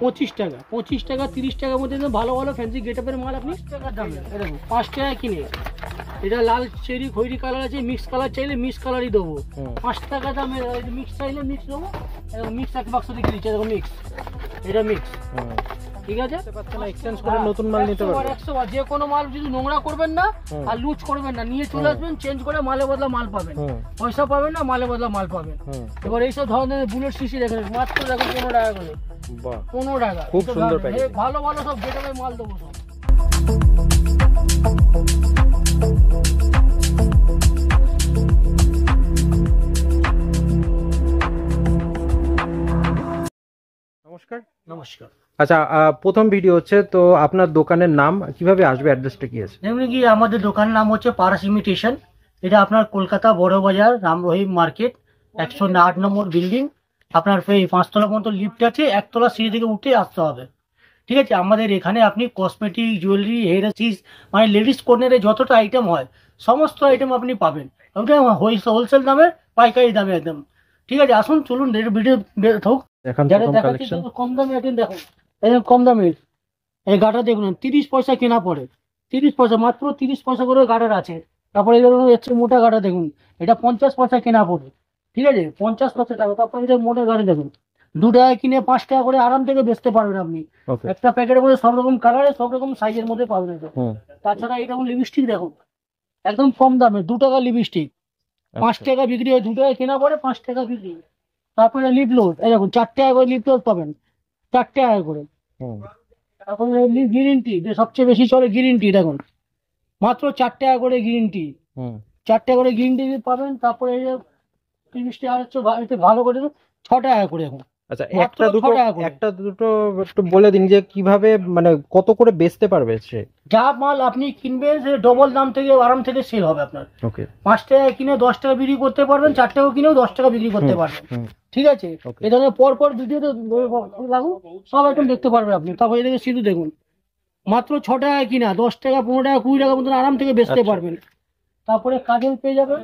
25 টাকা 30 টাকার মধ্যে ভালো ভালো ফ্যান্সি গেটআপের মাল আপনি টাকার দামে এরকম 5 টাকা কিনে। এটা লাল চেরি খয়েরি কালার আছে, মিক্স কালার চাইলে মিক্স কালারই দেবো। 5 টাকা দামে মিক্স চাইলে মিক্স দেবো। এরকম মিক্স এক বাক্স দিয়ে দিচ্ছে, এরকম মিক্স, এটা মিক্স। ঠিক আছে, এক্সচেঞ্জ করে নতুন মাল নিতে পারবেন। 100 বার যে কোনো মাল যদি নোংরা করবেন না আর লুজ করবেন না, নিয়ে চলে আসবেন, চেঞ্জ করে মালে বদলা মাল পাবেন, পয়সা পাবেন না, মালে বদলা মাল পাবেন। এবার এইসব ধরনের বুলেট সিসি দেখেন, মাত্র দেখেন 15 টাকা করে। 15 টাকা, খুব সুন্দর প্যাকেজ। ভালো ভালো সব গেটআপের মাল দেবো সব। নমস্কার। নমস্কার। আচ্ছা, প্রথম ভিডিও হচ্ছে তো আপনার দোকানের নাম কিভাবে আসবে, অ্যাড্রেসটা কি আছে? যেমন কি আমাদের দোকানের নাম হচ্ছে পারাস ইমিটেশন। এটা আপনার কলকাতা বড় বাজার রাম রহিম মার্কেট 108 নম্বর বিল্ডিং। আপনার এই 5 তলা পর্যন্ত লিফট আছে, 1 তলা সিঁড়ি থেকে উঠে আসতে হবে। ঠিক আছে, আমাদের এখানে আপনি কসমেটিক, জুয়েলারি, হেয়ার অ্যাক্সেসরিজ, মানে লেডিস কর্নারে যতটা আইটেম হয় সমস্ত আইটেম আপনি পাবেন, হোলসেল দামে, পাইকারি দামে একদম। ঠিক আছে, আসুন চলুন ভিডিও হোক। যারা দেখাচ্ছি কম দামে আইটেম দেখুন, একদম কম দামের এই গাটা দেখুন, 30 পয়সা কেনা পড়ে, 30 পয়সা, মাত্র 30 পয়সা করে গাটার আছে। তারপরে এর মোটা গাটা দেখুন, এটা 50 পয়সা কেনা পড়ে। ঠিক আছে, 50 পয়সা টাকা। তারপরে এটা মোটা গাড়ি দেখুন, 2 টাকা কিনে 5 টাকা করে আরাম থেকে বেচতে পারবেন আপনি। একটা প্যাকেটের মধ্যে সব রকম কালারে, সব রকম সাইজের মধ্যে পাবেন। তাছাড়া এটা লিপস্টিক দেখুন, একদম কম দামে 2 টাকা লিপস্টিক, 5 টাকা বিক্রি হয়, 2 টাকা কেনা পড়ে 5 টাকা বিক্রি। তারপরে লিপলোড, এই দেখুন 4 টাকা করে লিপলোড পাবেন, 4 টাকা করে। এখন গ্রিন টি, যে সবচেয়ে বেশি চলে গ্রিন টি, দেখুন মাত্র 4 টাকা করে গ্রিন টি, 4 টাকা করে গ্রিন টি পাবেন। তারপরে 30 টাকা হচ্ছে ভালো করে 6 টাকা করে এখন। আচ্ছা, একটা দুটো একটু বলে দিন যে কিভাবে, মানে কত করে বেচতে পারবে সে? যা মাল আপনি কিনবেন সে ডবল দাম থেকে আরাম থেকে সেল হবে আপনার। ওকে, 5 টাকা কিনে 10 টাকা বিক্রি করতে পারবেন, 4 টাকা কিনেও 10 টাকা বিক্রি করতে পারবেন। ঠিক আছে, এই ধরনের পর পর ভিডিওতে লাগুন, সব একদম দেখতে পারবেন আপনি। তারপর এদিকে সিধু দেখুন, মাত্র 6 টাকা কিনা, 10 টাকা 15 টাকা 20 টাকা মতন আরাম থেকে বেচতে পারবেন। তারপরে কাজল পেয়ে যাবেন,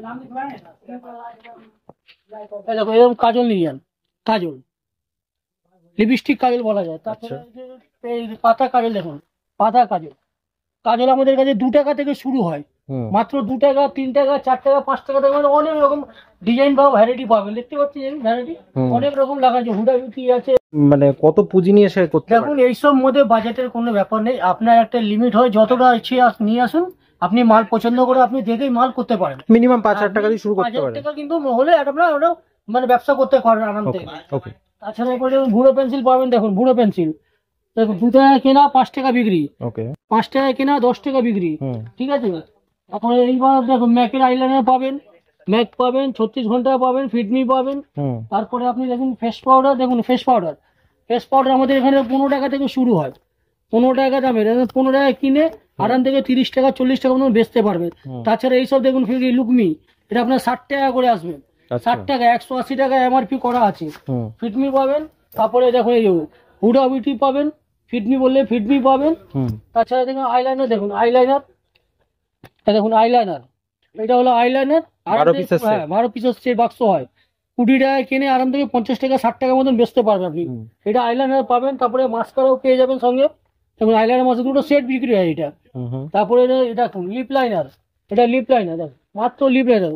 দেখো এরকম কাজল নিয়ে যান, কাজল লিপস্টিক কাজল বলা যায়। তারপরে পাতা কাজল দেখুন, পাতা কাজল, কাজল আমাদের কাছে 2 টাকা থেকে শুরু হয়, মাত্র 2 টাকা, 3 টাকা, 4 টাকা, 5 টাকা থেকে, মানে অনেক রকম ডিজাইন বা ভ্যারাইটি পাবেন। দেখতে পাচ্ছেন ভ্যারাইটি অনেক রকম লাগা আছে, হুডা বিউটি আছে। মানে কত পুঁজি নিয়ে সে করতে পারে? দেখুন এইসব মধ্যে বাজেটের কোনো ব্যাপার নেই, আপনার একটা লিমিট হয়, যতটা ইচ্ছে নিয়ে আসুন। আপনি মাল পছন্দ করে আপনি দেখেই মাল করতে পারেন। মিনিমাম 5,000 টাকা দিয়ে শুরু করতে পারেন। 5,000 টাকা কিন্তু হলে আপনার ওটা মানে ব্যবসা করতে পারেন আরাম থেকে। ওকে। তাছাড়া এরপরে বুড়ো পেন্সিল পাবেন, দেখুন বুড়ো পেন্সিল, দেখুন 2 টাকা কেনা 5 টাকা বিক্রি। ওকে, 5 টাকা কেনা 10 টাকা বিক্রি। ঠিক আছে, তারপরে এইবার দেখুন ম্যাকের আইলাইনার পাবেন, ম্যাক পাবেন, 36 ঘন্টা পাবেন, ফিটমি পাবেন। তারপরে আপনি দেখুন ফেস পাউডার, দেখুন ফেস পাউডার আমাদের এখানে 15 টাকা থেকে শুরু হয়, 15 টাকা দামের। 15 টাকা কিনে আরাম থেকে 30 টাকা 40 টাকা মতো বেচতে পারবেন। তাছাড়া এইসব দেখুন লুকমি, এটা আপনার 60 টাকা করে আসবে, 60 টাকা, 180 টাকা এমআরপি করা আছে। ফিটমি পাবেন, তারপরে দেখুন এই হুডা বিউটি পাবেন, ফিটমি বললে ফিটমি পাবেন। তাছাড়া দেখুন আইলাইনার, দেখুন আইলাইনার, দেখুন আইলাইনার, এটা হলো আইলাইনার, 12 পিসের সেট বাক্স হয়, 20 টাকা কিনে আরাম থেকে 50 টাকা 60 টাকার মতন বেচতে পারবেন আপনি। এটা আইলাইনার পাবেন। তারপরে মাস্কারাও পেয়ে যাবেন সঙ্গে, দেখুন আইলাইনার মাসে 2টো সেট বিক্রি হয় এটা। তারপরে এটা লিপ লাইনার, এটা লিপ লাইনার, দেখুন মাত্র লিপ লাইনার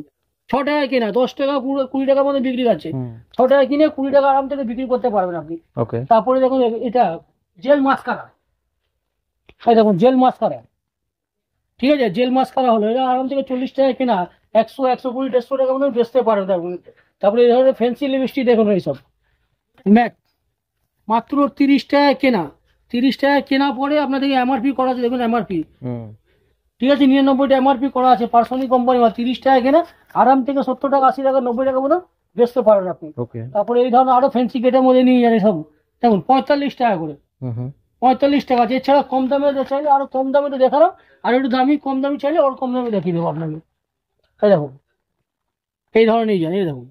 6 টাকা কেনা, 10 টাকা 20 টাকার মধ্যে বিক্রি আছে। 6 টাকা কিনে 20 টাকা আরাম থেকে বিক্রি করতে পারবেন আপনি। তারপরে দেখুন এটা জেল মাস্কারা, দেখুন জেল মাস্কারা। ঠিক আছে, জেল মাস্কারা হলো, এটা আরাম থেকে 40 টাকা কেনা, 100, 120, 150 টাকার মধ্যে বেচতে পারবেন দেখুন। তারপরে এই ধরনের ফ্যান্সি লিপস্টিক দেখুন, এইসব ম্যাক মাত্র 30 টাকা কেনা, 30 টাকা কেনা পরে আপনাদেরকে এমআরপি করা আছে, দেখুন এমআরপি। ঠিক আছে, 99 এমআরপি করা আছে, পার্সোনিক কোম্পানি, 30 টাকা কেনা আরাম থেকে 70 টাকা 80 টাকা 90 টাকা মতো বেচতে পারেন আপনি। তারপরে এই ধরনের আরো ফ্যান্সি গেটের মধ্যে নিয়ে যান সব, দেখুন 45 টাকা করে, 45 টাকা। এছাড়া কম দামে চাইলে আরো কম দামে তো দেখানো, আর একটু দামি কম দামি চাইলে ওর কম দামে দেখিয়ে দেবো আপনাকে। এই দেখুন এই ধরনের নিয়ে যান, এই দেখুন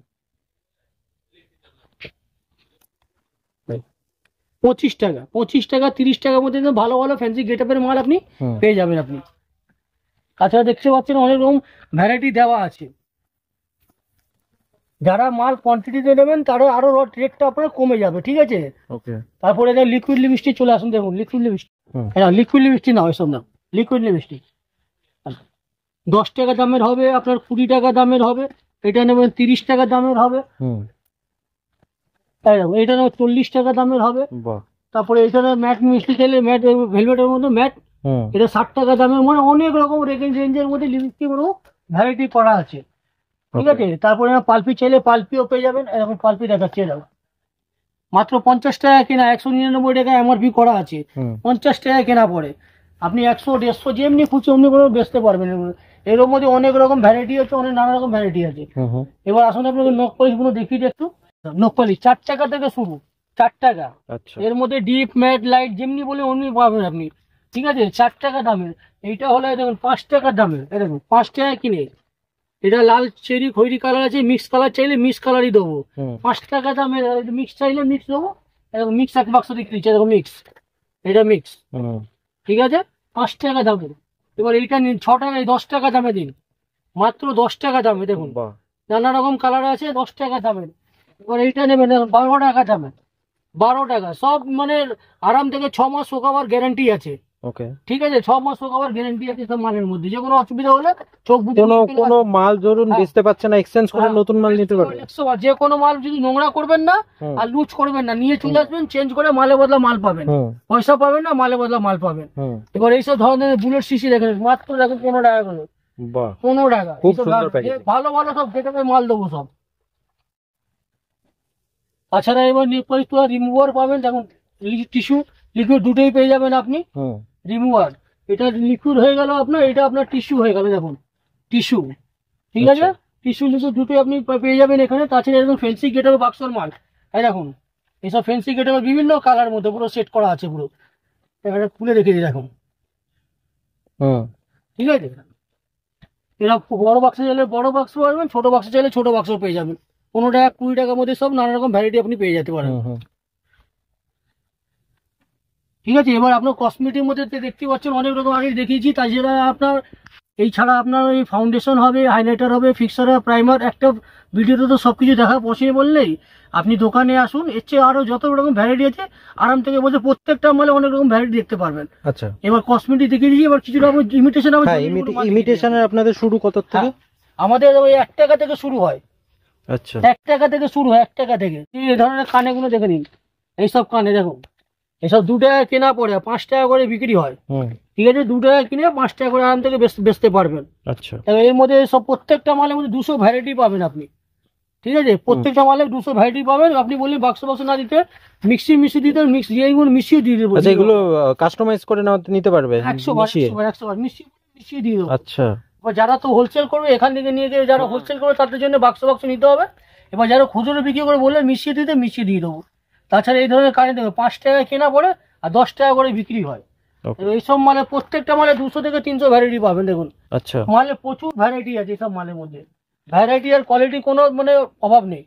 25 টাকা, 30 টাকার মধ্যে ভালো ভালো ফ্যান্সি গেটআপের মাল আপনি পেয়ে যাবেন আপনি। তাছাড়া দেখতে পাচ্ছেন অনেক রকম ভ্যারাইটি দেওয়া আছে। যারা মাল কোয়ান্টিটিতে নেবেন তারা আরো রেটটা আপনার কমে যাবে, ঠিক আছে। ওকে। তারপরে লিকুইড লিপস্টিক চলে আসুন, দেখুন লিকুইড লিপস্টিক, হ্যাঁ লিকুইড লিপস্টিক না এসব না, লিকুইড লিপস্টিক 10 টাকা দামের হবে, আপনার 20 টাকা দামের হবে, এটা নেবেন 30 টাকা দামের হবে, এটা নেবেন 40 টাকা দামের হবে। তারপরে এখানে ম্যাট মিষ্টি চাইলে ম্যাট ভেলভেটের মধ্যে ম্যাট, এটা 60 টাকা দামের, মানে অনেক রকম রেঞ্জের মধ্যে লিপস্টিক ভ্যারাইটি করা আছে, ঠিক আছে। তারপরে পালপি চাইলে পালপিও পেয়ে যাবেন, এরকম পালপি দেখাচ্ছে যাবে মাত্র 50 টাকা কেনা, 199 টাকা এমআরপি করা আছে, 50 টাকা কেনা পড়ে, আপনি 100 150 যেমনি খুঁজছে অমনি করে বেচতে পারবেন। এর মধ্যে অনেক রকম ভ্যারাইটি আছে, অনেক নানা রকম ভ্যারাইটি আছে। এবার আসুন আপনাকে নখ পলিশ গুলো দেখিয়ে একটু। নখ পলিশ 4 টাকা থেকে শুরু, 4 টাকা। এর মধ্যে ডিপ ম্যাট লাইট যেমনি বলে অমনি পাবেন আপনি, ঠিক আছে। 4 টাকা দামের এইটা হলে দেখুন 5 টাকার দামের, এরকম 5 টাকা কিনে। এটা লাল চেরি খৈরি কালার আছে, মিক্স কালার চাইলে মিক্স কালারই দেবো, 5 টাকা দামের। মিক্স চাইলে মিক্স দেবো, এরকম মিক্স এক বাক্স বিক্রি, এরকম মিক্স, এটা মিক্স, ঠিক আছে, 5 টাকা দামের। এবার এইটা নিন 6 টাকায়, 10 টাকা দামে দিন, মাত্র 10 টাকা দামে, দেখুন নানা রকম কালার আছে, 10 টাকা দামের। এবার এইটা নেবেন দেখুন 12 টাকা দামে, 12 টাকা, সব মানে আরাম থেকে 6 মাস শোকাবার গ্যারান্টি আছে, ওকে, ঠিক আছে। 6 মাস শোকাবার গ্যারান্টি আছে সব মালের মধ্যে। যে কোনো অসুবিধা হলে চোখ কোনো মাল ধরুন বেচতে পারছে না, এক্সচেঞ্জ করে নতুন মাল নিতে পারবে। যে কোনো মাল যদি নোংরা করবেন না আর লুজ করবেন না, নিয়ে চলে আসবেন, চেঞ্জ করে মালে বদলা মাল পাবেন, পয়সা পাবেন না, মালে বদলা মাল পাবেন। এবার এইসব ধরনের বুলেট শিশি দেখেন, মাত্র দেখেন 15 টাকা করে, 15 টাকা, ভালো ভালো সব যেটাকে মাল দেবো সব। তাছাড়া এবার রিমুভার পাবেন, দেখুন টিস্যু লিকুইড দুটোই পেয়ে যাবেন আপনি। রিমুভার, এটা লিকুইড হয়ে গেল আপনার, এটা আপনার টিস্যু হয়ে গেল, দেখুন টিস্যু, ঠিক আছে। টিস্যু লিকুইড দুটোই আপনি পেয়ে যাবেন এখানে। তাছাড়া এরকম ফেন্সি গেটআপ বাক্সর মাল, এই দেখুন এইসব ফেন্সি গেটআপ বিভিন্ন কালার মধ্যে পুরো সেট করা আছে, পুরো এখানে খুলে রেখে দিই দেখুন, ঠিক আছে। এরা বড় বাক্সে চাইলে বড় বাক্স পাবেন, ছোট বাক্সে চাইলে ছোট বাক্স পেয়ে যাবেন। 15 টাকা 20 টাকার মধ্যে সব নানা রকম ভ্যারাইটি আপনি পেয়ে যেতে পারেন, ঠিক আছে। এবার আপনার কসমেটিক মধ্যে দেখতে পাচ্ছেন অনেক রকম আগে দেখিয়েছি। তাছাড়া আপনার এই ছাড়া আপনার ওই ফাউন্ডেশন হবে, হাইলাইটার হবে, ফিক্সার হবে, প্রাইমার, একটা ভিডিওতে তো সবকিছু দেখা পসিবল নেই। আপনি দোকানে আসুন, এর চেয়ে আরো যত রকম ভ্যারাইটি আছে আরাম থেকে বলছে প্রত্যেকটা মালে অনেক রকম ভ্যারাইটি দেখতে পারবেন। আচ্ছা, এবার কসমেটিক দেখিয়ে দিয়েছি, এবার কিছুটা ইমিটেশন হবে। ইমিটেশনের আপনাদের শুরু কত থেকে? আমাদের ওই 1 টাকা থেকে শুরু হয়। আচ্ছা, 1 টাকা থেকে শুরু হয়, 1 টাকা থেকে। এই ধরনের কানে গুলো দেখে নিন, এইসব কানে দেখুন, এসব 2 টাকা কেনা পড়ে 5 টাকা করে বিক্রি হয়, ঠিক আছে। 2 টাকা কিনে 5 টাকা করে আরাম থেকে বেচতে পারবেন। আচ্ছা, এর মধ্যে সব প্রত্যেকটা মালের মধ্যে 200 ভ্যারাইটি পাবেন আপনি, ঠিক আছে। প্রত্যেকটা মালে 200 ভ্যারাইটি পাবেন। আপনি বললেন বাক্স না দিতে, মিশিয়ে দিতে, মিশিয়ে দিয়ে দেবো। আচ্ছা, এগুলো কাস্টমাইজ করে নিতে পারবে 100 বার মিশিয়ে দিয়ে দেবো। আচ্ছা, যারা তো হোলসেল করবে এখান থেকে নিয়ে গিয়ে, যারা হোলসেল করবে তাদের জন্য বাক্স নিতে হবে। এবার যারা খুচরো বিক্রি করে বললে মিশিয়ে দিয়ে দেবো। তাছাড়া এই ধরনের কারেন্ট দেবে 5 টাকা কেনা পড়ে আর 10 টাকা করে বিক্রি হয়। এইসব মালে প্রত্যেকটা মালে 200 থেকে 300 ভ্যারাইটি পাবেন, দেখুন। আচ্ছা, মালে প্রচুর ভ্যারাইটি আছে এইসব মালের মধ্যে, ভ্যারাইটি আর কোয়ালিটি কোনো মানে অভাব নেই।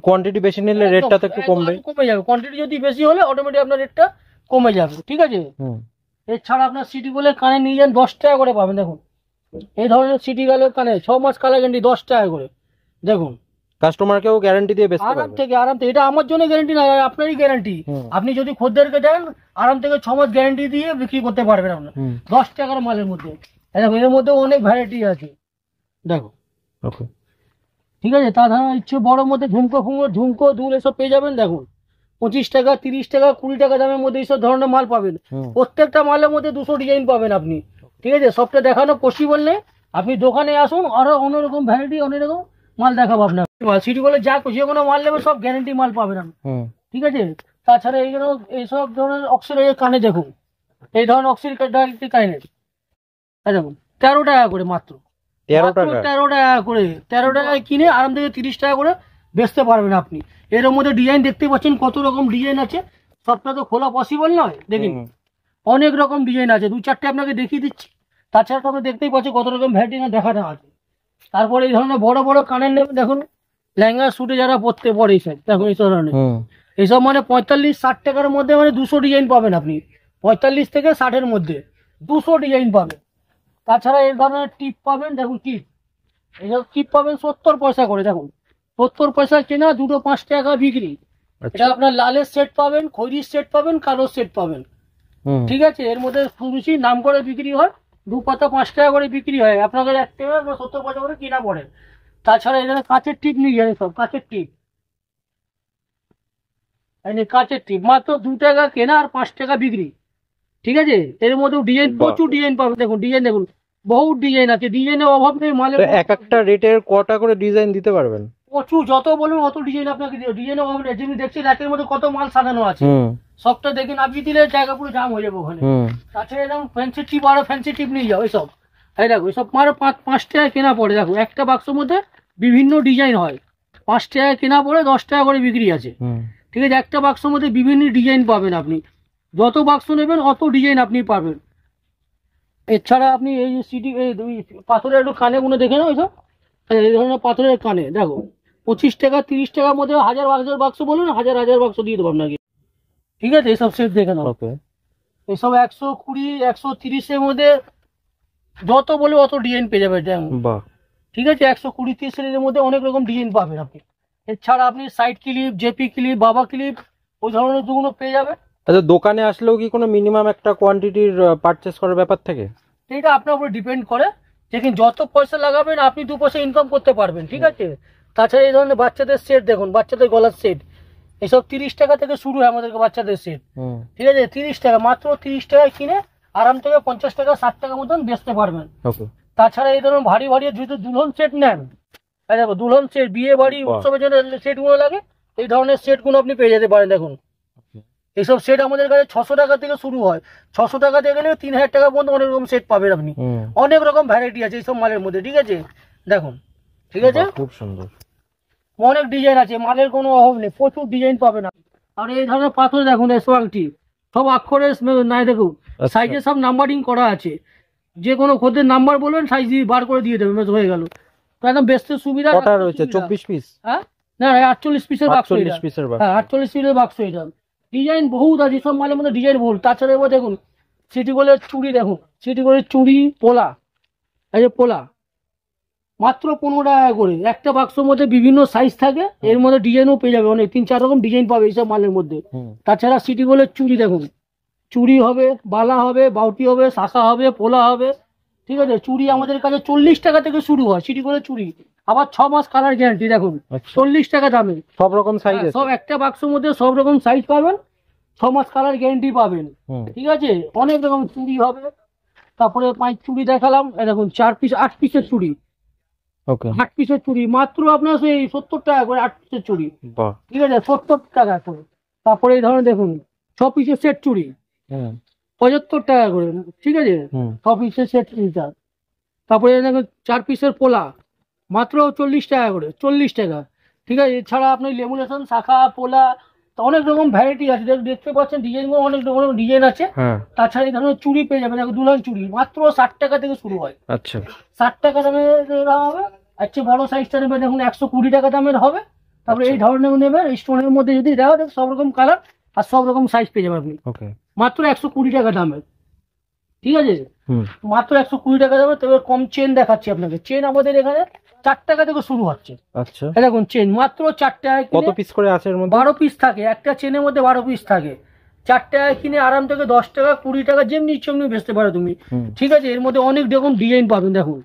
কোয়ান্টিটি বেশি নিলে রেটটা তো একটু কমে যাবে। কোয়ান্টিটি যদি বেশি হলে অটোমেটিক আপনার রেটটা কমে যাবে, ঠিক আছে। এছাড়া আপনার সিটি বলে কানে নিয়ে যান, 10 টাকা করে পাবেন, দেখুন এই ধরনের সিটি গেলে কানে 6 মাস কালার গ্যারান্টি, 10 টাকা করে, দেখুন। কাস্টমারকেও গ্যারান্টি দিয়ে বেচতে আরাম থেকে এটা আমার জন্য গ্যারান্টি না, আপনারই গ্যারান্টি। আপনি যদি খদ্দেরকে দেন আরাম থেকে 6 মাস গ্যারান্টি দিয়ে বিক্রি করতে পারবেন আপনার 10 টাকার মালের মধ্যে। দেখো এর মধ্যে অনেক ভ্যারাইটি আছে, দেখো, ঠিক আছে। তাছাড়া ইচ্ছে বড় মধ্যে ঝুমকো দুল এসব পেয়ে যাবেন, দেখুন 25 টাকা, 30 টাকা, 20 টাকা দামের মধ্যে এইসব ধরনের মাল পাবেন। প্রত্যেকটা মালের মধ্যে 200 ডিজাইন পাবেন আপনি, ঠিক আছে। সবটা দেখানো পসিবল নেই, আপনি দোকানে আসুন, আরো অন্যরকম ভ্যারাইটি, অনেক রকম মাল দেখাবো আপনার। সিটি বলে যে কোনো মাল নেবে সব গ্যারান্টি মাল পাবেন আপনি, ঠিক আছে। তাছাড়া এইসব ধরনের অক্সিডাইজের কানে দেখুন, এই ধরনের অক্সিডাইজের কানে দেখুন 13 টাকা করে, মাত্র 13 টাকা করে, 13 টাকায় কিনে আরাম থেকে 30 টাকা করে বেচতে পারবেন আপনি। এর মধ্যে ডিজাইন দেখতে পাচ্ছেন কত রকম ডিজাইন আছে, সবটা তো খোলা পসিবল নয়, দেখুন অনেক রকম ডিজাইন আছে, 2-4টে আপনাকে দেখিয়ে দিচ্ছি। তাছাড়া তো আপনি দেখতেই পাচ্ছেন কত রকম ভ্যারাইটি দেখানো আছে। তারপরে এই ধরনের বড় বড় কানের নেবেন, দেখুন লেহেঙ্গা শুটে যারা পড়তে পড়ে দেখুন এই ধরনের, এইসব মানে 45-60 টাকার মধ্যে মানে 200 ডিজাইন পাবেন আপনি, 45 থেকে 60-এর মধ্যে 200 ডিজাইন পাবেন। তাছাড়া এই ধরনের টিপ পাবেন, দেখুন টিপ, এইসব টিপ পাবেন 70 পয়সা করে, দেখুন 70 পয়সা কেনা, দুটো 5 টাকা বিক্রি। এটা আপনার লালের সেট পাবেন, খৈরির সেট পাবেন, কালোর সেট পাবেন, ঠিক আছে। এর মধ্যে শুনেছি নাম করে বিক্রি হয়, 2 পাতা 5 টাকা করে বিক্রি হয়, আপনাদের 1 টাকা বা 70 পয়সা করে কিনা পড়ে। তাছাড়া এখানে কাঁচের টিপ নিয়ে যায়, সব কাঁচের টিপ, কাঁচের টিপ মাত্র 2 টাকা কেনা আর 5 টাকা বিক্রি, ঠিক আছে। এর মধ্যে ডিজাইন, প্রচুর ডিজাইন পাবেন, দেখুন ডিজাইন দেখুন, বহু ডিজাইন আছে, ডিজাইনের অভাব নেই মালের। এক একটা রেটের কটা করে ডিজাইন দিতে পারবেন? প্রচুর, যত বলবেন অত ডিজাইন আপনাকে দিও, ডিজাইনের অভাব নেই। যেমনি দেখছি র্যাকের মধ্যে কত মাল সাজানো আছে, সবটা দেখে নামিয়ে দিলে জায়গা পুরো জাম হয়ে যাবে ওখানে। তাছাড়া এরকম ফ্যান্সি টিপ, আরো ফ্যান্সি টিপ নিয়ে যাও, এইসব এই দেখো, এইসব মারো 5 টাকা কেনা পড়ে। দেখো একটা বাক্সের মধ্যে বিভিন্ন ডিজাইন হয়, 5 টাকা কেনা পড়ে, 10 টাকা করে বিক্রি আছে, ঠিক আছে। একটা বাক্সের মধ্যে বিভিন্ন ডিজাইন পাবেন, আপনি যত বাক্স নেবেন অত ডিজাইন আপনি পাবেন। এছাড়া আপনি এই সিটি, এই পাথরের একটু কানে গুলো দেখে নাও, এইসব এই ধরনের পাথরের কানে দেখো, 25 টাকা 30 টাকার মধ্যে 1000 বাক্স বলুন, 1000 বাক্স দিয়ে দেবো আপনাকে, ঠিক আছে। এইসব সেট দেখে নাও, এইসব 120 130-এর মধ্যে যত বলে অত ডিজাইন পেয়ে যাবে, ঠিক আছে। 120-30-এর মধ্যে অনেক রকম ডিজাইন পাবেন আপনি। এছাড়া আপনি সাইড ক্লিপ, জেপি ক্লিপ, বাবা ক্লিপ, ওই ধরনের দুগুলো পেয়ে যাবে। আচ্ছা, দোকানে আসলেও কি কোনো মিনিমাম একটা কোয়ান্টিটির পারচেস করার ব্যাপার থাকে? এটা আপনার উপর ডিপেন্ড করে, দেখুন যত পয়সা লাগাবেন আপনি 2 পয়সা ইনকাম করতে পারবেন, ঠিক আছে। তাছাড়া এই ধরনের বাচ্চাদের সেট দেখুন, বাচ্চাদের গলার সেট, এসব 30 টাকা থেকে শুরু হয় আমাদের বাচ্চাদের সেট, ঠিক আছে। 30 টাকা, মাত্র 30 টাকায় কিনে আরাম থেকে 50 টাকা 60 টাকা মতন বেচতে পারবেন। তাছাড়া এই ধরনের ভারী ভারী যদি দুলহন সেট নেন, দেখো দুলহন সেট, বিয়ে বাড়ি উৎসবের জন্য সেটগুলো লাগে, এই ধরনের সেটগুলো আপনি পেয়ে যেতে পারেন। দেখুন এইসব সেট আমাদের কাছে 600 টাকা থেকে শুরু হয়, 600 টাকা থেকে গেলে 3000 টাকা পর্যন্ত অনেক রকম সেট পাবেন আপনি, অনেক রকম ভ্যারাইটি আছে এইসব মালের মধ্যে, ঠিক আছে। দেখুন, ঠিক আছে, খুব সুন্দর, অনেক ডিজাইন আছে, মালের কোনো অভাব নেই, প্রচুর ডিজাইন পাবেন। আর এই ধরনের পাথর দেখুন, সোয়াংটি সব অক্ষরের নাই, দেখুন সাইজে সব নাম্বারিং করা আছে, যে কোনো খদ্দের নাম্বার বলবেন, সাইজ বার করে দিয়ে দেবে, হয়ে গেল। তো একদম বেচতে সুবিধা। কটা রয়েছে? 24 পিস? হ্যাঁ, না 48 পিসের বাক্স, 48 পিসের বাক্স, হ্যাঁ 48 পিসের বাক্স। এটা ডিজাইন বহুত আছে, সব মালের মধ্যে ডিজাইন বহু। তাছাড়া এবার দেখুন সিটি গোল্ডের চুড়ি, দেখুন সিটি গোল্ডের চুড়ি, পোলা, এই যে পোলা মাত্র 15 টাকা করে। একটা বাক্সের মধ্যে বিভিন্ন সাইজ থাকে, এর মধ্যে ডিজাইনও পেয়ে যাবে, অনেক 3-4 রকম ডিজাইন পাবে এইসব মালের মধ্যে। তাছাড়া সিটি গোল্ডের চুড়ি দেখুন, চুড়ি হবে, বালা হবে, বাউটি হবে, শাখা হবে, পোলা হবে, ঠিক আছে। চুড়ি আমাদের কাছে 40 টাকা থেকে শুরু হয়, সিটি গোল্ডের চুড়ি, আবার 6 মাস কালার গ্যারান্টি। দেখুন 40 টাকা দামে, সব রকম সাইজ, সব একটা বাক্সের মধ্যে সব রকম সাইজ পাবেন, 6 মাস কালার গ্যারান্টি পাবেন, ঠিক আছে। অনেক রকম চুড়ি হবে। তারপরে 5 চুড়ি দেখালাম, দেখুন 4 পিস 8 পিসের চুড়ি, 8 পিসের চুড়ি মাত্র আপনার সেই 70 টাকা করে, 8 পিসের চুড়ি, ঠিক আছে, 70 টাকা করে। তারপরে এই ধরনের দেখুন 6 পিসের সেট চুড়ি, 75 টাকা করে, ঠিক আছে, 6 পিসের সেট চুড়িটা। তারপরে দেখুন 4 পিসের পোলা, মাত্র 40 টাকা করে, 40 টাকা, ঠিক আছে। এছাড়া আপনি লেমুনেশন, শাখা, পোলা, অনেক রকম ভ্যারাইটি আছে, দেখতে পাচ্ছেন ডিজাইনগুলো অনেক রকম ডিজাইন আছে। তাছাড়া এই ধরনের চুড়ি পেয়ে যাবেন, দুলহন চুড়ি মাত্র 60 টাকা থেকে শুরু হয়। আচ্ছা, 60 টাকা দামে হবে। আচ্ছা, বড় সাইজটা নেবে দেখুন 120 টাকা দামের হবে। তারপরে এই ধরনের নেবে, এই স্টোনের মধ্যে যদি দেওয়া, সব রকম কালার আর সব রকম সাইজ পেয়ে যাবেন আপনি, মাত্র 120 টাকা দামের, ঠিক আছে, মাত্র 120 টাকা দামে। তবে কম চেন দেখাচ্ছি আপনাকে, চেন আমাদের এখানে 4 টাকা থেকে শুরু হচ্ছে। আচ্ছা, দেখুন চেন মাত্র 4 টাকায়। কত পিস করে আছে এর মধ্যে? 12 পিস থাকে, একটা চেনের মধ্যে 12 পিস থাকে। 4 টাকায় কিনে আরাম থেকে 10 টাকা 20 টাকা যেমনি ইচ্ছে অমনি বেচতে পারো তুমি, ঠিক আছে। এর মধ্যে অনেক রকম ডিজাইন পাবেন, দেখুন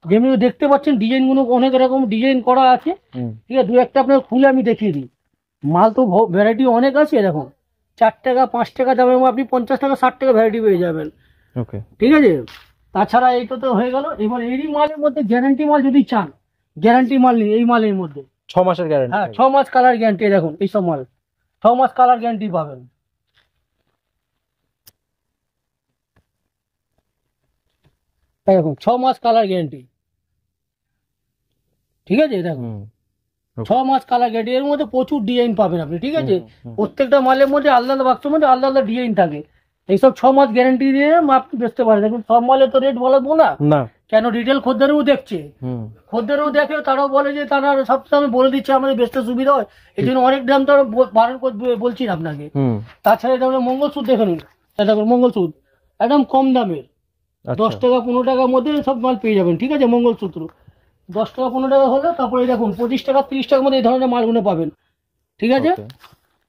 যেমনি দেখতে পাচ্ছেন ডিজাইন গুলো অনেক রকম ডিজাইন করা আছে, ঠিক আছে। 2-1টা আপনার খুলে আমি দেখিয়ে দিই, মাল তো ভ্যারাইটি অনেক আছে। দেখুন 4 টাকা 5 টাকা দামের আপনি 50 টাকা 60 টাকা ভ্যারাইটি পেয়ে যাবেন, ঠিক আছে। তাছাড়া এইটা তো হয়ে গেল। এবার এই মালের মধ্যে গ্যারান্টি মাল যদি চান, গ্যারান্টি মাল নেই এই মালের মধ্যে, 6 মাসের গ্যারান্টি, হ্যাঁ 6 মাস কালার গ্যারান্টি। দেখুন এইসব মাল 6 মাস কালার গ্যারান্টি পাবেন, দেখুন 6 মাস কালার গ্যারান্টি, ঠিক আছে। দেখুন 6 মাস কালার গ্যারান্টি, এর মধ্যে প্রচুর ডিজাইন পাবেন আপনি, ঠিক আছে। প্রত্যেকটা মালের মধ্যে আলাদা আলাদা বাক্সের মধ্যে আলাদা আলাদা ডিজাইন থাকে। এইসব 6 মাস গ্যারান্টি দিয়ে আপনি বেচতে পারেন। দেখুন সব মালের তো রেট বলবো না, কেন রিটেল খদ্দেরও দেখছে, খদ্দেরও দেখে, তারাও বলে যে তারা সবসময় আমি বলে দিচ্ছি আমাদের বেচতে সুবিধা হয়, এই জন্য অনেক দাম তো বারণ বলছি না আপনাকে। তাছাড়া এটা মঙ্গলসূত্র দেখে নিন, দেখুন মঙ্গলসূত্র একদম কম দামের, 10 টাকা 15 টাকার মধ্যে সব মাল পেয়ে যাবেন, ঠিক আছে। মঙ্গলসূত্র 10 টাকা 15 টাকা হলো, তারপরে দেখুন 25 টাকা 30 টাকার মধ্যে এই ধরনের মালগুলো পাবেন। ঠিক আছে,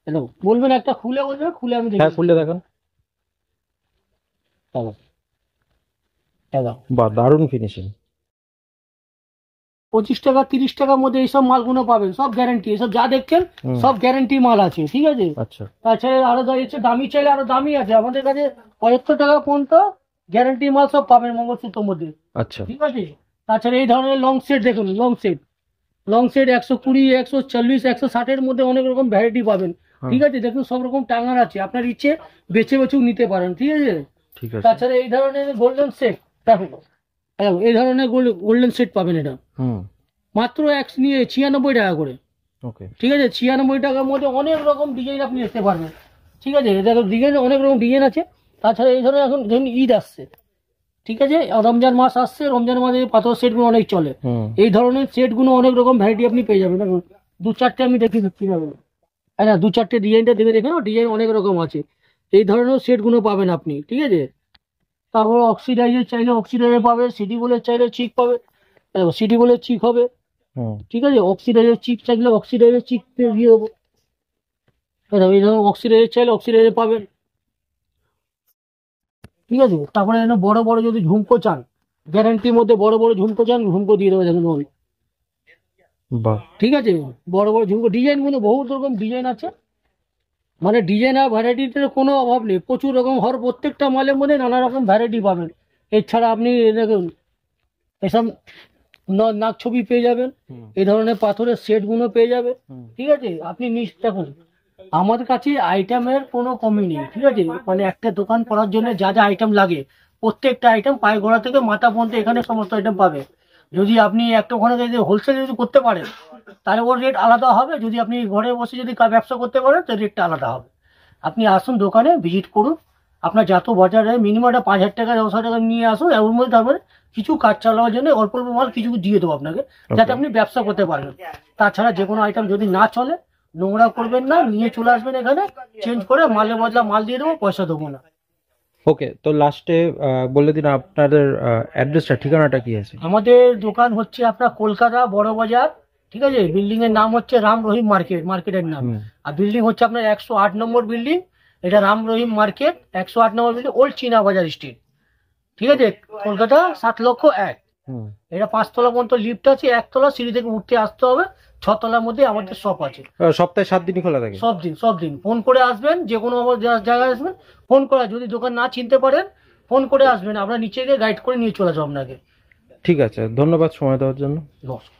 হ্যালো বলবেন একটা খুলে, বলবেন খুলে আমি দেখি। হ্যাঁ খুলে দেখেন। বাহ, দারুণ ফিনিশিং। 25 টাকা 30 টাকার মধ্যে এইসব মালগুলো পাবেন, সব গ্যারান্টি। এসব যা দেখছেন সব গ্যারান্টি মাল আছে। ঠিক আছে, আচ্ছা, তাছাড়া আরো হচ্ছে দামি চাইলে আরো দামি আছে আমাদের কাছে। 75 টাকা পর্যন্ত গ্যারান্টি মাল সব পাবেন মঙ্গলসূত্রের মধ্যে। আচ্ছা, ঠিক আছে, তাছাড়া এই ধরনের লং সেট দেখুন, লং সেট 120 140 160-এর মধ্যে অনেক রকম ভ্যারাইটি পাবেন। ঠিক আছে, দেখুন সব রকম টাঙার আছে, আপনার ইচ্ছে বেছে বেছেও নিতে পারেন। ঠিক আছে, ঠিক আছে। তাছাড়া এই ধরনের গোল্ডেন সেট দেখুন, এই ধরনের গোল্ডেন সেট পাবেন, এটা মাত্র 96 টাকা করে। ওকে, ঠিক আছে, 96 টাকার মধ্যে অনেক রকম ডিজাইন আপনি দেখতে পারবেন। ঠিক আছে, দেখো ডিজাইন অনেক রকম ডিজাইন আছে। তাছাড়া এই ধরনের এখন ধরুন ঈদ আসছে, ঠিক আছে, রমজান মাস আসছে, রমজান মাসে পাথর সেটগুলো অনেক চলে। এই ধরনের সেটগুলো অনেক রকম ভ্যারাইটি আপনি পেয়ে যাবেন। দেখুন 2-4টে আমি দেখি কিভাবে, হ্যাঁ 2-4টে ডিজাইনটা দেখে দেখে ডিজাইন অনেক রকম আছে। এই ধরনের সেটগুলো পাবেন আপনি। ঠিক আছে, তারপর অক্সিডাইজের চাইলে অক্সিডাইজার পাবে, সিটি গোল্ডের চাইলে চিক পাবে, সিটি গোল্ডের চিক হবে। ঠিক আছে, অক্সিডাইজার চিক চাইলে অক্সিডাইজার চিক দিয়ে দেবো। এই ধরনের অক্সিডাইজার চাইলে অক্সিডাইজার পাবেন। ঠিক আছে, তারপরে বড় বড় যদি ঝুমকো চান, গ্যারান্টির মধ্যে বড় বড় ঝুমকো চান, ঝুমকো দিয়ে দেবো। দেখুন বাহ, ঠিক আছে, বড় বড় ঝুমকো ডিজাইন গুলো বহুত রকম ডিজাইন আছে, মানে ডিজাইন আর ভ্যারাইটিতে কোনো অভাব নেই, প্রচুর রকম। প্রত্যেকটা মালের মধ্যে নানা রকম ভ্যারাইটি পাবেন। এছাড়া আপনি দেখুন এসব নাক ছবি পেয়ে যাবেন, এই ধরনের পাথরের সেট গুলো পেয়ে যাবে। ঠিক আছে, আপনি দেখুন আমার কাছে আইটেমের কোনো কমি নেই। ঠিক আছে, মানে একটা দোকান করার জন্য যা যা আইটেম লাগে, প্রত্যেকটা আইটেম পায়ে গোড়া থেকে মাথা পর্যন্ত এখানে সমস্ত আইটেম পাবে। যদি আপনি একটা ওখানে যদি হোলসেল যদি করতে পারেন তাহলে ওর রেট আলাদা হবে। যদি আপনি ঘরে বসে যদি ব্যবসা করতে পারেন তাহলে রেটটা আলাদা হবে। আপনি আসুন দোকানে, ভিজিট করুন, আপনার যত বাজারে মিনিমাম 5,000 টাকা 10,000 টাকা নিয়ে আসুন, এর মধ্যে তারপরে কিছু কাজ চালানোর জন্য অল্প অল্প মাল কিছু দিয়ে দেবো আপনাকে, যাতে আপনি ব্যবসা করতে পারেন। তাছাড়া যে কোনো আইটেম যদি না চলে, নোংরা করবেন না, নিয়ে চলে আসবেন এখানে, চেঞ্জ করে মালের বদলা মাল দিয়ে দেবো, পয়সা দেবো না। ওকে, তো লাস্টে বলে দিন আপনাদের অ্যাড্রেসটা, ঠিকানাটা কি আছে? আমাদের দোকান হচ্ছে আপনার কলকাতা বড় বাজার। ঠিক আছে, বিল্ডিং এর নাম হচ্ছে রাম রহিম মার্কেট, মার্কেটের নাম। আর বিল্ডিং হচ্ছে আপনার 108 নম্বর বিল্ডিং, এটা রাম রহিম মার্কেট 108 নম্বর বিল্ডিং, ওল্ড চীনা বাজার স্ট্রিট। ঠিক আছে, কলকাতা 7,00,001। এটা 5 তলা পর্যন্ত লিফট আছে, 1 তলা সিঁড়ি থেকে উঠতে আসতে হবে। 6 তলার মধ্যে আমাদের শপ আছে। সপ্তাহে 7 দিনই খোলা থাকে? সব দিন ফোন করে আসবেন, যে কোনো জায়গায় আসবেন ফোন করে। যদি দোকান না চিনতে পারেন ফোন করে আসবেন, আমরা নিচে গিয়ে গাইড করে নিয়ে চলে আসবো আপনাকে। ঠিক আছে, ধন্যবাদ সময় দেওয়ার জন্য। নমস্কার।